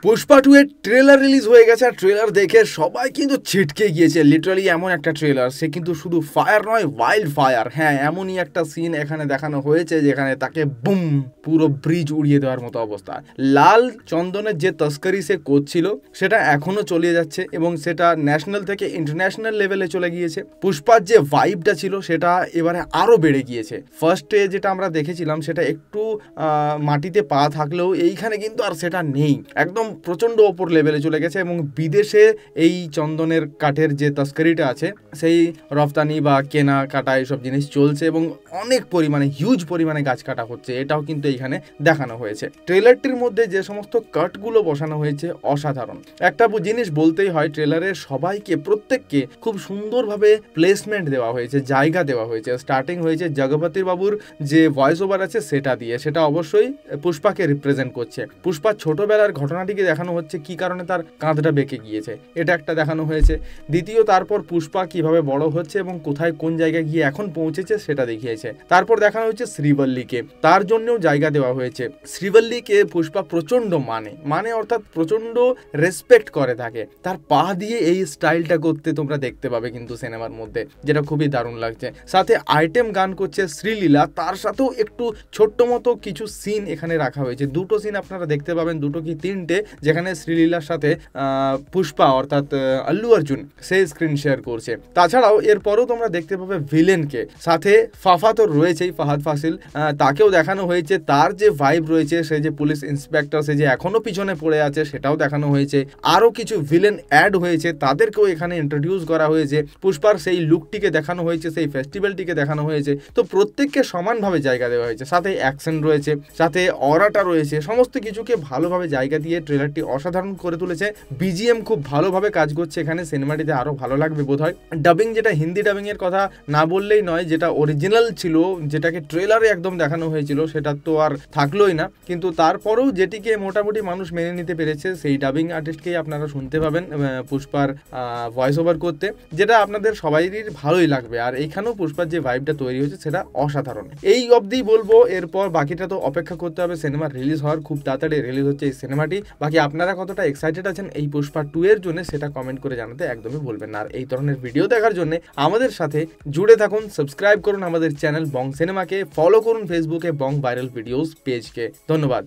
পুষ্পা 2 এর trailer release হয়ে গেছে আর ট্রেলার দেখে সবাই কিন্তু ছিটকে গিয়েছে। লিটারালি এমন একটা ট্রেলার, সে কিন্তু শুধু ফায়ার নয়, ওয়াইল্ড ফায়ার। হ্যাঁ, এমনই একটা সিন এখানে দেখানো হয়েছে যেখানে তাকে বুম পুরো ব্রিজ উড়িয়ে দেওয়ার মতো অবস্থা। লাল চন্দনের যে তস্করি সে করছিল সেটা এখনো চলে যাচ্ছে এবং সেটা ন্যাশনাল থেকে ইন্টারন্যাশনাল লেভেলে চলে গিয়েছে। পুষ্পার যে ভাইবটা ছিল সেটা এবারে আরো বেড়ে গিয়েছে। ফার্স্টে যেটা আমরা দেখেছিলাম সেটা একটু মাটিতে পা থাকলেও এইখানে কিন্তু আর সেটা নেই, একদম প্রচণ্ড ওপর লেভেলে চলে গেছে এবং বিদেশে এই চন্দনের কাঠের যে তস্করিটা আছে সেই রফতানি বা কেনা কাটা এইসব জিনিস চলছে এবং অনেক পরিমাণে হিউজ পরিমাণে গাছ কাটা হচ্ছে, এটাও কিন্তু এইখানে দেখানো হয়েছে। ট্রেলারটির মধ্যে যে সমস্ত কাটগুলো বসানো হয়েছে অসাধারণ। একটা জিনিস বলতেই হয়, ট্রেলারে সবাইকে প্রত্যেককে খুব সুন্দরভাবে প্লেসমেন্ট দেওয়া হয়েছে, জায়গা দেওয়া হয়েছে। স্টার্টিং হয়েছে জগপতি বাবুর যে ভয়েস ওভার আছে সেটা দিয়ে, সেটা অবশ্যই পুষ্পাকে রিপ্রেজেন্ট করছে। পুষ্পার ছোটবেলার ঘটনাটিকে দেখানো হচ্ছে, কি কারণে তার কাঁধটা বেঁকে গিয়েছে, এটা একটা দেখানো হয়েছে। দ্বিতীয়, তারপর পুষ্পা কিভাবে বড় হচ্ছে এবং কোথায় কোন জায়গায় গিয়ে এখন পৌঁছেছে সেটা দেখিয়েছে। তারপর দেখানো হচ্ছে শ্রীবল্লীকে, তার জন্যও জায়গা দেওয়া হয়েছে। শ্রীবল্লীকে পুষ্পা প্রচন্ড মানে অর্থাৎ প্রচন্ড রেসপেক্ট করে থাকে। তার পা দিয়ে এই স্টাইলটা করতে তোমরা দেখতে পাবে কিন্তু সিনেমার মধ্যে, যেটা খুবই দারুণ লাগছে। সাথে আইটেম গান করছে শ্রীলীলা, তার সাথেও একটু ছোট্ট মতো কিছু সিন এখানে রাখা হয়েছে। দুটো সিন আপনারা দেখতে পাবেন, দুটো কি তিনটে, যেখানে শ্রীলীলার সাথে পুষ্পা অর্থাৎ আল্লু অর্জুন সে স্ক্রিন শেয়ার করছে। তাছাড়াও এরপরও তোমরা দেখতে পাবে ভিলেনকে, সাথে ফাফা তো রয়েছেই, ফাহাদ ফাসিল, তাকেও দেখানো হয়েছে। তার যে ভাইব রয়েছে, সে যে পুলিশ ইন্সপেক্টর, সে যে এখনো পিছনে পড়ে আছে সেটাও দেখানো হয়েছে। আরও কিছু ভিলেন অ্যাড হয়েছে, তাদেরকেও এখানে ইন্ট্রোডিউস করা হয়েছে। পুষ্পার সেই লুকটিকে দেখানো হয়েছে, সেই ফেস্টিভ্যালটিকে দেখানো হয়েছে। তো প্রত্যেককে সমানভাবে জায়গা দেওয়া হয়েছে, সাথে অ্যাকশন রয়েছে, সাথে অরাটা রয়েছে, সমস্ত কিছুকে ভালোভাবে জায়গা দিয়ে ট্রেলারটি অসাধারণ করে তুলেছে। বিজিএম খুব ভালোভাবে কাজ করছে এখানে, সিনেমাটিতে আরো ভালো লাগবে বোধহয়। ডাবিং, যেটা হিন্দি ডাবিং এর কথা না বললেই নয়, যেটা অরিজিনাল ছিল, যেটাকে ট্রেলারে একদম দেখানো হয়েছিল, সেটা তো আর থাকলোই না। কিন্তু তারপরেও যেটিকে মোটামুটি মানুষ মেনে নিতে পেরেছে, সেই ডাবিং আর্টিস্টকেই আপনারা শুনতে পাবেন পুষ্পার ভয়েস ওভার করতে, যেটা আপনাদের সবাইরই ভালোই লাগবে। আর এইখানেও পুষ্পার যে ভাইবটা তৈরি হয়েছে সেটা অসাধারণ। এই অবধি বলবো, এরপর বাকিটা তো অপেক্ষা করতে হবে সিনেমা রিলিজ হওয়ার। খুব তাড়াতাড়ি রিলিজ হচ্ছে এই সিনেমাটি। বাকি আপনারা কতটা এক্সাইটেড আছেন এই পুষ্পা 2 এর জন্য সেটা কমেন্ট করে জানাতে একদমই ভুলবেন না। আর এই ধরনের ভিডিও দেখার জন্য আমাদের সাথে জুড়ে থাকুন, সাবস্ক্রাইব করুন আমাদের চ্যানেল বং সিনেমাকে, ফলো করুন ফেসবুকে বং ভাইরাল ভিডিওস পেজকে। ধন্যবাদ।